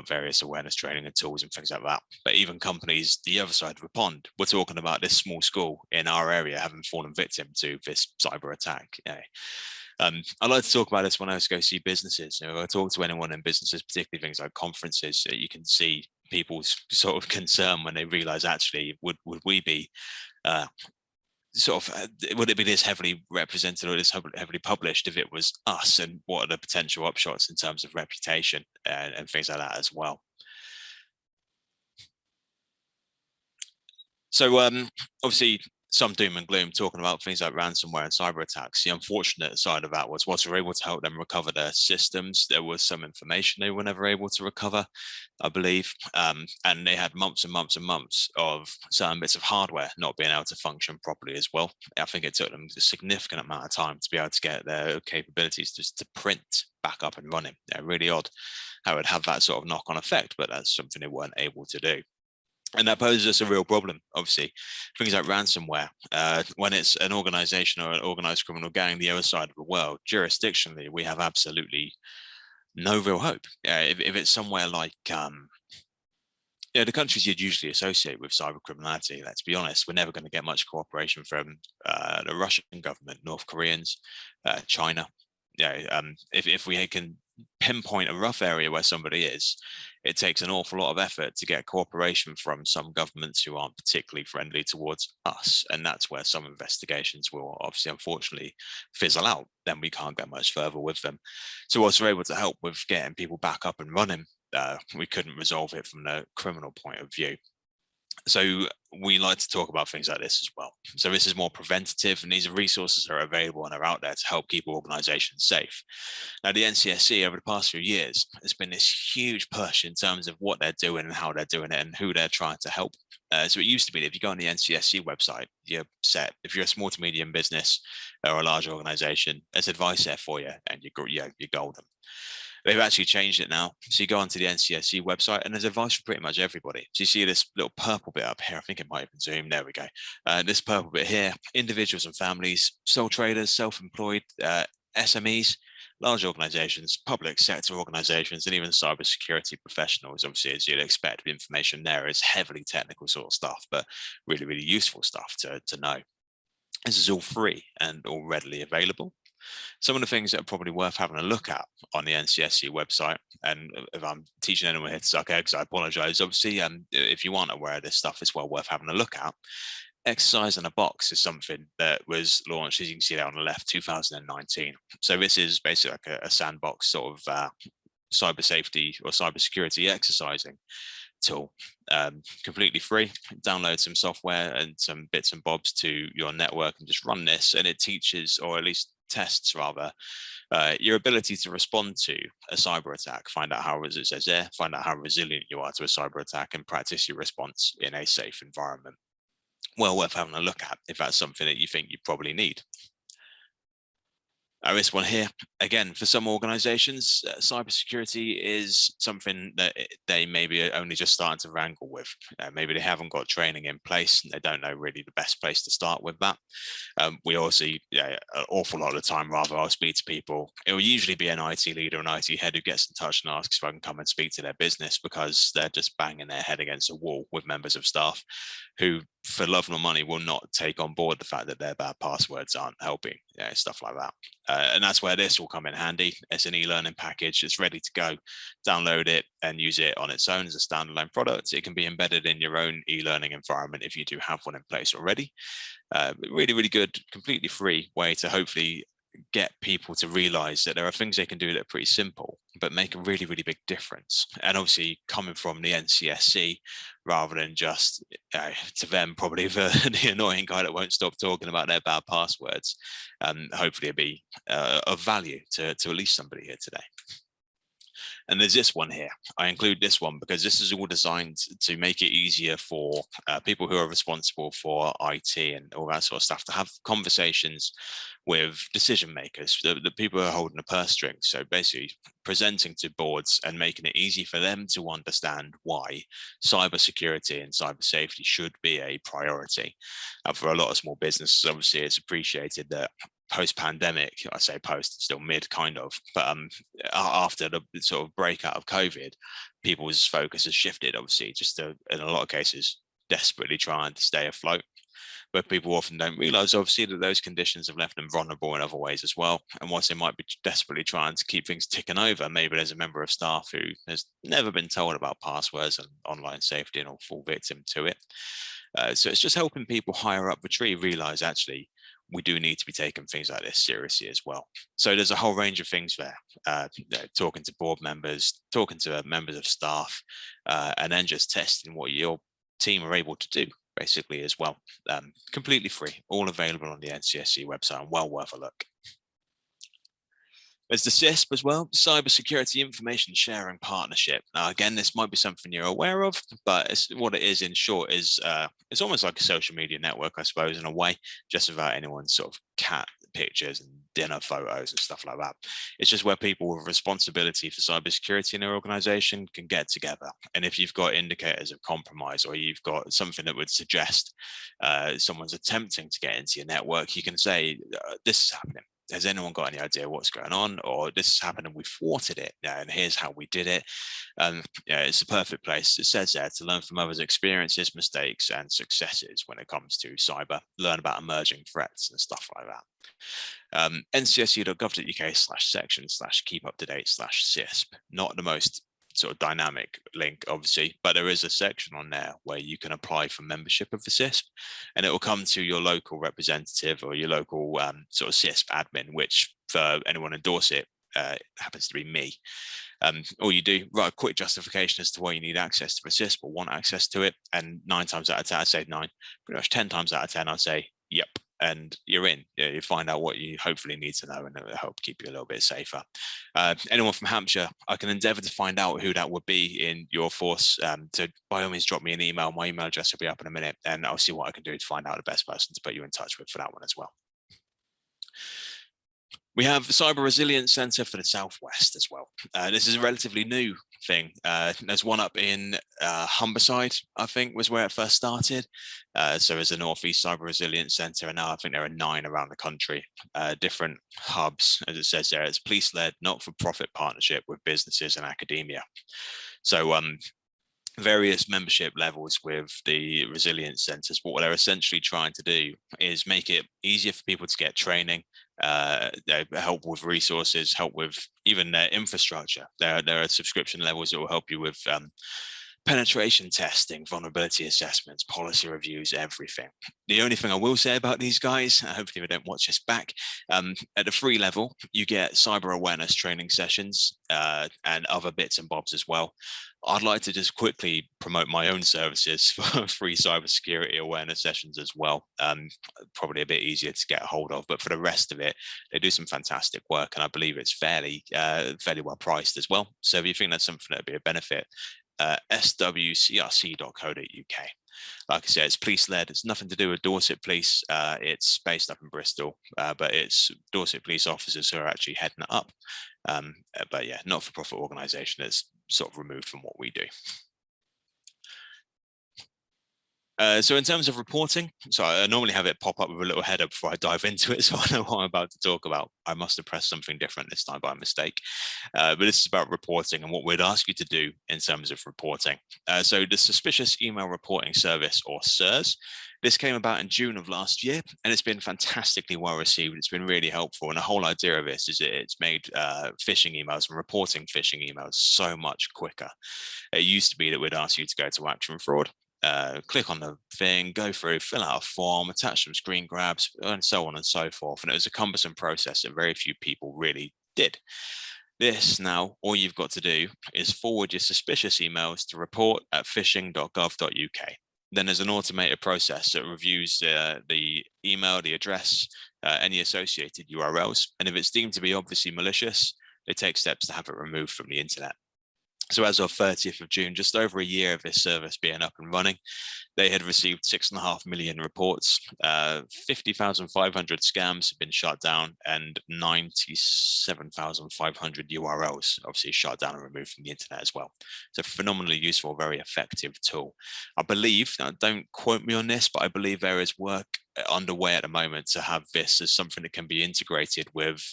various awareness training and tools and things like that. But even companies the other side of the pond, we're talking about this small school in our area having fallen victim to this cyber attack. I like to talk about this when I go see businesses. I talk to anyone in businesses, particularly things like conferences. You can see people's sort of concern when they realize, actually, would we be would it be this heavily represented or this heavily published if it was us, and what are the potential upshots in terms of reputation and things like that as well. So obviously, some doom and gloom talking about things like ransomware and cyber attacks. The unfortunate side of that was, whilst we were able to help them recover their systems, there was some information they were never able to recover, I believe. And they had months and months and months of certain bits of hardware not being able to function properly as well. I think it took them a significant amount of time to be able to get their capabilities just to print back up and running. Really odd how it would have that sort of knock-on effect, but that's something they weren't able to do. And that poses us a real problem, obviously. Things like ransomware, when it's an organization or an organized criminal gang the other side of the world, jurisdictionally, we have absolutely no real hope. If it's somewhere like the countries you'd usually associate with cyber criminality, let's be honest, we're never going to get much cooperation from the Russian government, North Koreans, China. If we can pinpoint a rough area where somebody is, it takes an awful lot of effort to get cooperation from some governments who aren't particularly friendly towards us. And that's where some investigations will obviously, unfortunately, fizzle out. Then we can't get much further with them. So whilst we're able to help with getting people back up and running, we couldn't resolve it from the criminal point of view. So we like to talk about things like this as well. So this is more preventative, and these are resources that are available and are out there to help keep organizations safe. Now, the NCSC over the past few years has been this huge push in terms of what they're doing and how they're doing it and who they're trying to help. So it used to be that if you go on the NCSC website, you're set. If you're a small to medium business or a large organization, there's advice there for you, and you're golden. They've actually changed it now. So you go onto the NCSC website and there's advice for pretty much everybody. So you see this little purple bit up here. I think it might even zoom. There we go. This purple bit here, individuals and families, sole traders, self-employed, SMEs, large organizations, public sector organizations, and even cybersecurity professionals. Obviously, as you'd expect, the information there is heavily technical sort of stuff, but really, really useful stuff to know. This is all free and all readily available. Some of the things that are probably worth having a look at on the NCSC website, and if I'm teaching anyone here to suck eggs, I apologize. Obviously, if you aren't aware of this stuff, it's well worth having a look at. Exercise in a box is something that was launched, as you can see there on the left, 2019. So this is basically like a sandbox sort of cyber safety or cyber security exercising tool, completely free. Download some software and some bits and bobs to your network and just run this, and it teaches, or at least tests rather, your ability to respond to a cyber attack. Find out how, as it says there, find out how resilient you are to a cyber attack and practice your response in a safe environment. Well worth having a look at if that's something that you think you probably need. This one here, again, for some organizations, cybersecurity is something that they maybe only just starting to wrangle with. Maybe they haven't got training in place and they don't know really the best place to start with that. We also, an awful lot of the time, rather, I'll speak to people. It will usually be an IT leader, an IT head who gets in touch and asks if I can come and speak to their business because they're just banging their head against a wall with members of staff who, for love nor money, will not take on board the fact that their bad passwords aren't helping, stuff like that. And that's where this will come in handy. It's an e-learning package. It's ready to go. Download it and use it on its own as a standalone product. It can be embedded in your own e-learning environment if you do have one in place already. Really, really good, completely free way to hopefully get people to realize that there are things they can do that are pretty simple, but make a really, really big difference. And obviously coming from the NCSC, rather than just to them, probably the annoying guy that won't stop talking about their bad passwords, hopefully it'll be of value to at least somebody here today. And there's this one here. I include this one because this is all designed to make it easier for people who are responsible for IT and all that sort of stuff to have conversations with decision makers, the people who are holding the purse strings. So basically presenting to boards and making it easy for them to understand why cybersecurity and cyber safety should be a priority. For a lot of small businesses, obviously it's appreciated that post-pandemic, I say post, still mid kind of, but after the sort of breakout of COVID, people's focus has shifted, obviously, just to, in a lot of cases, desperately trying to stay afloat. But people often don't realize, obviously, that those conditions have left them vulnerable in other ways as well. And whilst they might be desperately trying to keep things ticking over, maybe there's a member of staff who has never been told about passwords and online safety and all fall victim to it. So it's just helping people higher up the tree realize, actually, we do need to be taking things like this seriously as well. So there's a whole range of things there, talking to board members, talking to members of staff, and then just testing what your team are able to do, basically, as well. Completely free, all available on the NCSC website, and well worth a look. There's the CISP as well, Cybersecurity Information Sharing Partnership. Now, again, this might be something you're aware of, but what it is in short is it's almost like a social media network, I suppose, in a way, just without anyone's sort of cat pictures and dinner photos and stuff like that. It's just where people with responsibility for cybersecurity in their organization can get together. And if you've got indicators of compromise, or you've got something that would suggest someone's attempting to get into your network, you can say, this is happening. Has anyone got any idea what's going on? Or this has happened and we thwarted it, and here's how we did it. It's a perfect place, it says there, to learn from others' experiences, mistakes, and successes when it comes to cyber, learn about emerging threats and stuff like that. ncsu.gov.uk/section/keep-up-to-date/CISP. Not the most sort of dynamic link, obviously, but there is a section on there where you can apply for membership of the CISP, and it will come to your local representative or your local sort of CISP admin, which for anyone in Dorset happens to be me. All you do, write a quick justification as to why you need access to the CISP or want access to it, and 9 times out of 10, I say 9, pretty much 10 times out of 10, I'll say, yep, and you're in. You find out what you hopefully need to know, and it will help keep you a little bit safer. Anyone from Hampshire, I can endeavour to find out who that would be in your force. To by all means, drop me an email. My email address will be up in a minute, and I'll see what I can do to find out the best person to put you in touch with for that one as well. We have the Cyber Resilience Centre for the Southwest as well. This is a relatively new thing. There's one up in Humberside, I think, was where it first started. So there's a Northeast Cyber Resilience Centre, and now I think there are 9 around the country, different hubs, as it says there. It's police-led, not-for-profit partnership with businesses and academia. So various membership levels with the resilience centres, but what they're essentially trying to do is make it easier for people to get training, help with resources, help with even their infrastructure. There are subscription levels that will help you with penetration testing, vulnerability assessments, policy reviews, everything. The only thing I will say about these guys, hopefully they don't watch this back, at the free level, you get cyber awareness training sessions and other bits and bobs as well. I'd like to just quickly promote my own services for free cybersecurity awareness sessions as well. Probably a bit easier to get a hold of, but for the rest of it, they do some fantastic work, and I believe it's fairly well priced as well. So if you think that's something that'd be a benefit, swcrc.co.uk. Like I said, it's police-led. It's nothing to do with Dorset Police. It's based up in Bristol, but it's Dorset Police officers who are actually heading it up. But yeah, not-for-profit organisation that's sort of removed from what we do. So in terms of reporting, so I normally have it pop up with a little header before I dive into it, so I know what I'm about to talk about. I must have pressed something different this time by mistake. But this is about reporting and what we'd ask you to do in terms of reporting. So the Suspicious Email Reporting Service, or SIRS, this came about in June of last year, and it's been fantastically well received. It's been really helpful. And the whole idea of this is that it's made phishing emails and reporting phishing emails so much quicker. It used to be that we'd ask you to go to Action Fraud, click on the thing, go through, fill out a form, attach some screen grabs, and so on and so forth. And it was a cumbersome process that very few people really did. This now, all you've got to do is forward your suspicious emails to report@phishing.gov.uk. Then there's an automated process that reviews the email, the address, any associated URLs. And if it's deemed to be obviously malicious, they take steps to have it removed from the internet. So as of 30th of June, just over a year of this service being up and running, they had received 6.5 million reports, 50,500 scams have been shut down, and 97,500 URLs obviously shut down and removed from the internet as well. So phenomenally useful, very effective tool. I believe, now don't quote me on this, but I believe there is work underway at the moment to have this as something that can be integrated with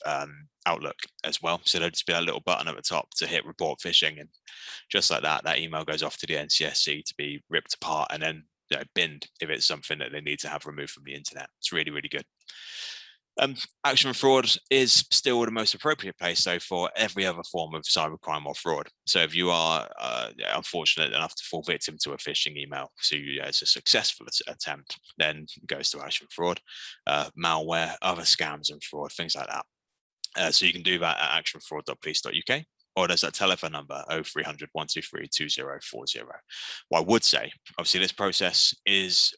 Outlook as well. So there'll just be a little button at the top to hit report phishing, and just like that, that email goes off to the NCSC to be ripped apart and then binned if it's something that they need to have removed from the internet. It's really, really good. Action Fraud is still the most appropriate place, though, for every other form of cybercrime or fraud. So if you are unfortunate enough to fall victim to a phishing email, so it's a successful attempt, then it goes to Action Fraud, malware, other scams and fraud, things like that. So you can do that at actionfraud.police.uk, or there's that telephone number 0300 123 2040. What I would say, obviously, this process is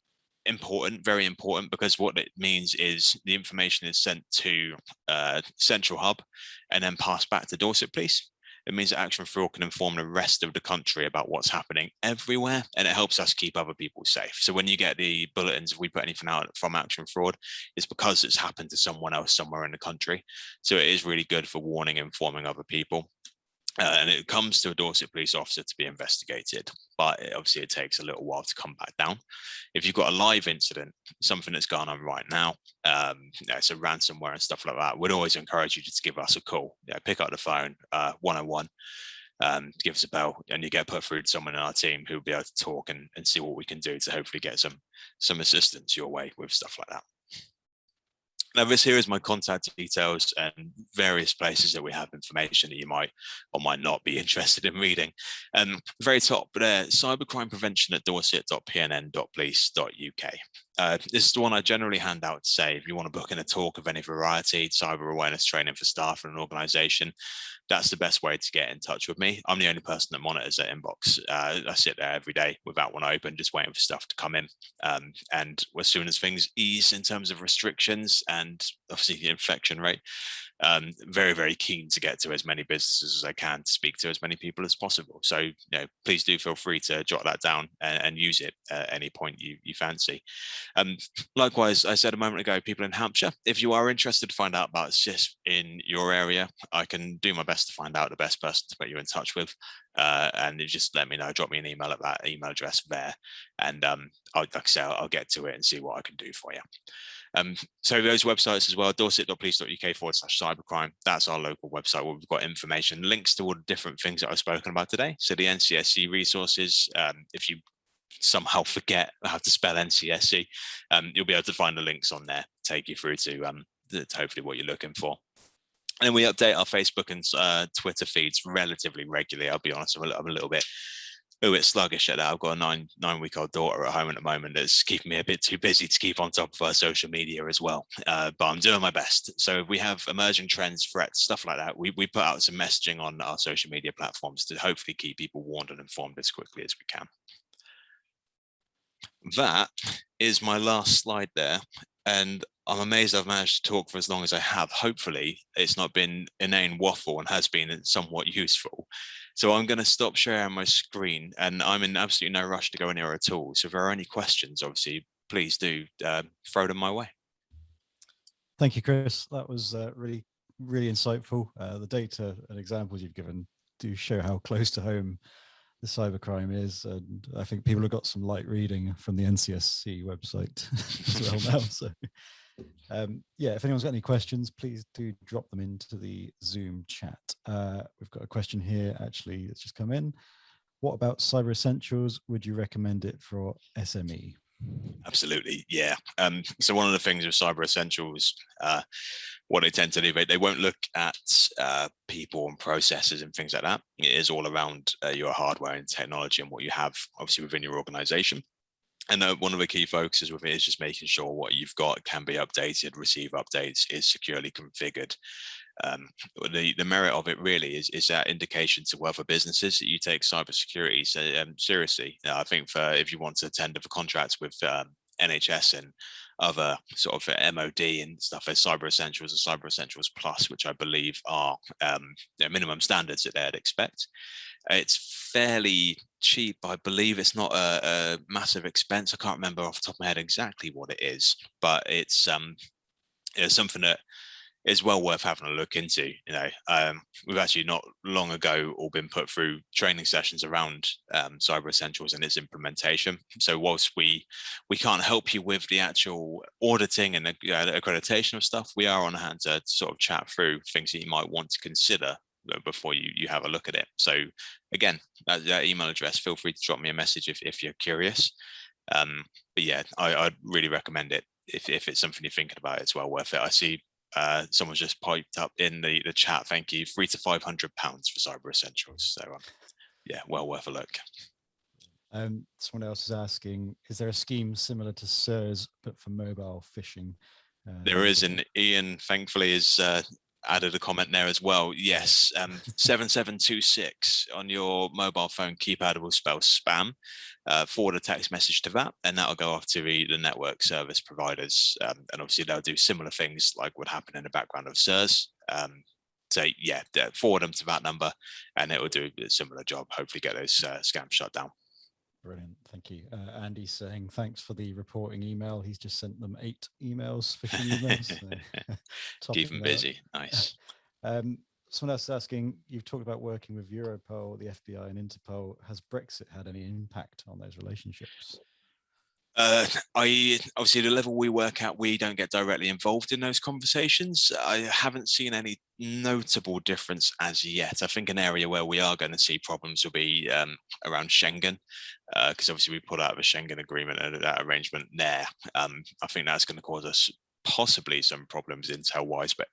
important, very important, because what it means is the information is sent to Central Hub and then passed back to Dorset Police. It means that Action Fraud can inform the rest of the country about what's happening everywhere, and it helps us keep other people safe. So when you get the bulletins, if we put anything out from Action Fraud, it's because it's happened to someone else somewhere in the country. So it is really good for warning, informing other people. And it comes to a Dorset police officer to be investigated, but obviously it takes a little while to come back down. If you've got a live incident, something that's going on right now, so ransomware and stuff like that, we'd always encourage you to give us a call. Pick up the phone, 101, give us a bell, and you get put through to someone in our team who will be able to talk and see what we can do to hopefully get some assistance your way with stuff like that. Now, this here is my contact details and various places that we have information that you might or might not be interested in reading. Very top there, cybercrime prevention at dorset.pnn.police.uk. This is the one I generally hand out to say if you want to book in a talk of any variety, cyber awareness training for staff in an organisation, that's the best way to get in touch with me. I'm the only person that monitors that inbox. I sit there every day with that one open, just waiting for stuff to come in. And as soon as things ease in terms of restrictions and obviously the infection rate, very, very keen to get to as many businesses as I can to speak to as many people as possible. So please do feel free to jot that down and use it at any point you fancy. Likewise, I said a moment ago, people in Hampshire, if you are interested to find out about CIS in your area, I can do my best to find out the best person to put you in touch with. And you just let me know, drop me an email at that email address there. And like I say, I'll get to it and see what I can do for you. So those websites as well, dorset.police.uk/cybercrime. That's our local website where we've got information, links to all the different things that I've spoken about today. So the NCSC resources, if you somehow forget how to spell NCSC, you'll be able to find the links on there, take you through to hopefully what you're looking for. And then we update our Facebook and Twitter feeds relatively regularly. I'll be honest, I'm a little bit sluggish at that. I've got a nine-week-old daughter at home at the moment that's keeping me a bit too busy to keep on top of our social media as well. But I'm doing my best. So if we have emerging trends, threats, stuff like that, we put out some messaging on our social media platforms to hopefully keep people warned and informed as quickly as we can. That is my last slide there. And I'm amazed I've managed to talk for as long as I have. Hopefully it's not been inane waffle and has been somewhat useful. So I'm going to stop sharing my screen, and I'm in absolutely no rush to go anywhere at all. So if there are any questions, obviously, please do throw them my way. Thank you, Chris. That was really, really insightful. The data and examples you've given do show how close to home the cybercrime is, and I think people have got some light reading from the NCSC website as well now. So yeah, if anyone's got any questions, please do drop them into the Zoom chat. We've got a question here actually that's just come in. What about Cyber Essentials? Would you recommend it for SME? Absolutely, yeah. So one of the things with Cyber Essentials, what they tend to do, they won't look at people and processes and things like that. It is all around your hardware and technology and what you have obviously within your organization. And one of the key focuses with it is just making sure what you've got can be updated, receive updates, is securely configured. The merit of it really is that indication to other businesses that you take cybersecurity seriously. I think if you want to tender for contracts with NHS and other sort of MOD and stuff, as Cyber Essentials and Cyber Essentials Plus, which I believe are minimum standards that they'd expect. It's fairly cheap. I believe it's not a massive expense. I can't remember off the top of my head exactly what it is, but it's something that is well worth having a look into. We've actually not long ago all been put through training sessions around Cyber Essentials and its implementation. So whilst we can't help you with the actual auditing and the accreditation of stuff, we are on hand to sort of chat through things that you might want to consider before you have a look at it. So again, that email address, feel free to drop me a message if you're curious. But yeah, I'd really recommend it if it's something you're thinking about. It's well worth it. I see someone's just piped up in the chat. Thank you. £300 to £500 for Cyber Essentials. So yeah, well worth a look. Someone else is asking, is there a scheme similar to SIRS but for mobile phishing? There is, and Ian thankfully is added a comment there as well. Yes, 7726 on your mobile phone keypad will spell spam. Forward a text message to that, and that'll go off to the network service providers, and obviously they'll do similar things like would happen in the background of SIRS. So yeah, forward them to that number, and it will do a similar job. Hopefully, get those scams shut down. Brilliant, thank you. Andy's saying thanks for the reporting email. He's just sent them 8 emails, phishing emails. So keep them busy. Nice. Someone else is asking, you've talked about working with Europol, the FBI and Interpol. Has Brexit had any impact on those relationships? Obviously the level we work at, we don't get directly involved in those conversations. I haven't seen any notable difference as yet. I think an area where we are going to see problems will be around Schengen, because obviously we put out of a Schengen agreement and that arrangement there. I think that's going to cause us possibly some problems intel-wise, but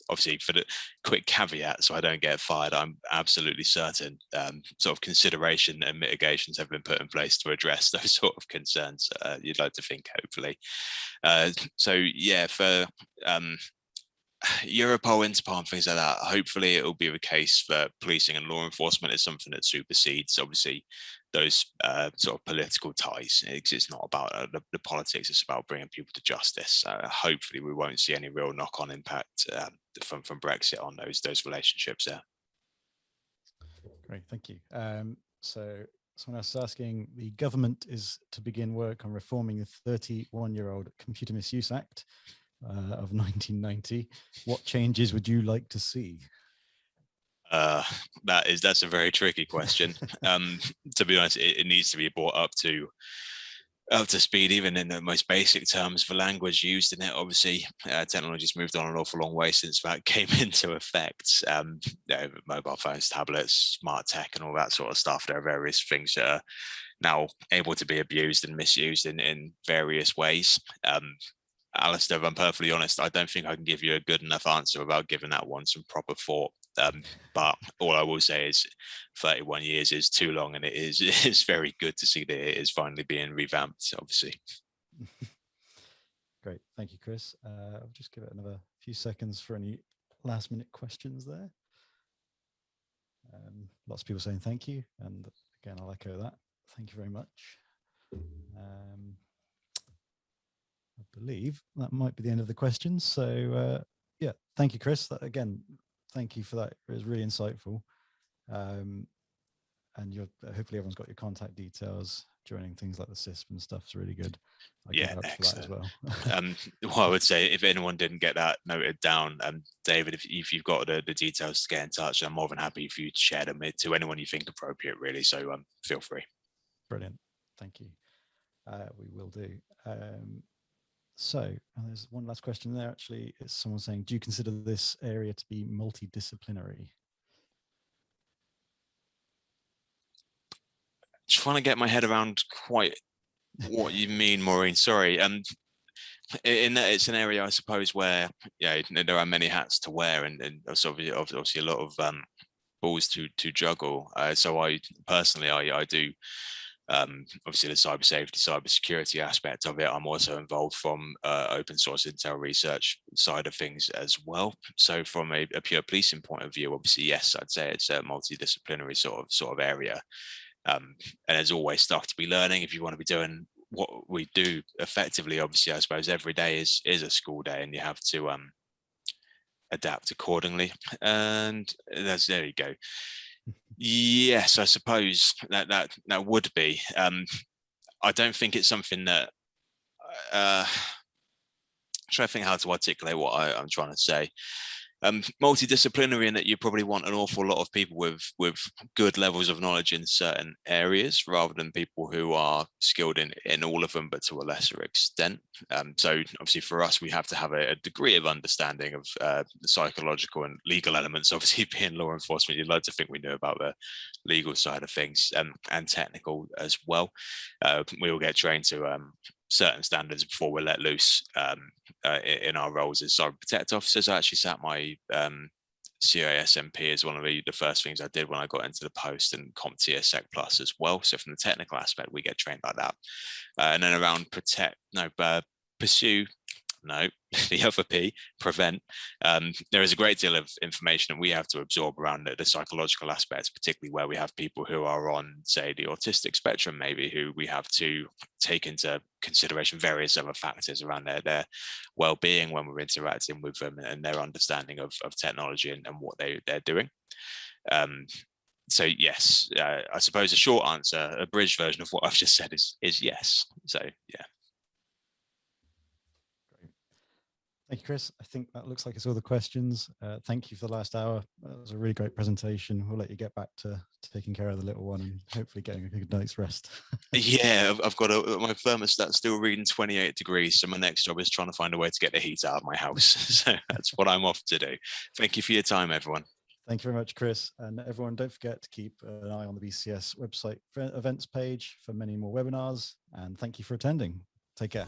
obviously for the quick caveat, so I don't get fired, I'm absolutely certain sort of consideration and mitigations have been put in place to address those sort of concerns. You'd like to think, hopefully. So yeah, for Europol, Interpol and things like that, hopefully it will be the case for policing and law enforcement is something that supersedes obviously those sort of political ties. It's not about the politics, it's about bringing people to justice. Hopefully we won't see any real knock-on impact from Brexit on those relationships there. Great, thank you. So Someone else is asking, the government is to begin work on reforming the 31-year-old Computer Misuse Act of 1990. What changes would you like to see? That's a very tricky question. To be honest, it needs to be brought up to speed, even in the most basic terms for language used in it. Obviously, technology's moved on an awful long way since that came into effect. Mobile phones, tablets, smart tech, and all that sort of stuff. There are various things that are now able to be abused and misused in various ways. Alistair, if I'm perfectly honest, I don't think I can give you a good enough answer without giving that one some proper thought. But all I will say is 31 years is too long, and it's very good to see that it is finally being revamped, obviously. Great. Thank you, Chris. I'll just give it another few seconds for any last minute questions there. Lots of people saying thank you. And again, I'll echo that. Thank you very much. I believe that might be the end of the questions. So yeah, thank you, Chris. Again, thank you for that. It was really insightful. And hopefully everyone's got your contact details. Joining things like the CISP and stuff is really good. Yeah, excellent. Well, I would say if anyone didn't get that noted down, David, if you've got the details to get in touch, I'm more than happy for you to share them to anyone you think appropriate, really. So feel free. Brilliant. Thank you. We will do. So there's one last question there. Actually, it's someone saying, do you consider this area to be multidisciplinary? Trying to get my head around quite what you mean, Maureen. Sorry. In that it's an area, I suppose, where there are many hats to wear, and obviously a lot of balls to juggle. So I personally, I do. Obviously the cyber safety, cyber security aspect of it, I'm also involved from open source intel research side of things as well. So from a pure policing point of view, obviously, yes, I'd say it's a multidisciplinary sort of area. And there's always stuff to be learning if you want to be doing what we do effectively. Obviously, I suppose every day is a school day, and you have to adapt accordingly. And there you go. Yes, I suppose that would be. I don't think it's something that. Try to think how to articulate what I'm trying to say. Multidisciplinary in that you probably want an awful lot of people with good levels of knowledge in certain areas, rather than people who are skilled in all of them, but to a lesser extent. So obviously for us, we have to have a degree of understanding of the psychological and legal elements. Obviously, being law enforcement, you'd like to think we know about the legal side of things, and technical as well. We will get trained to certain standards before we're let loose in our roles as cyber protect officers. I actually sat my CISMP as one of the first things I did when I got into the post, and CompTIA Sec Plus as well. So from the technical aspect, we get trained like that. And then around pursue, the other P, prevent. There is a great deal of information that we have to absorb around the psychological aspects, particularly where we have people who are on, say, the autistic spectrum, maybe, who we have to take into consideration various other factors around their well-being when we're interacting with them, and their understanding of technology and what they're doing. So yes, I suppose a short answer, a bridge version of what I've just said is yes. So yeah. Thank you, Chris. I think that looks like it's all the questions. Thank you for the last hour. That was a really great presentation. We'll let you get back to taking care of the little one and hopefully getting a good night's rest. Yeah, I've got my thermostat still reading 28 degrees. So my next job is trying to find a way to get the heat out of my house. So that's what I'm off to do. Thank you for your time, everyone. Thank you very much, Chris. And everyone, don't forget to keep an eye on the BCS website events page for many more webinars. And thank you for attending. Take care.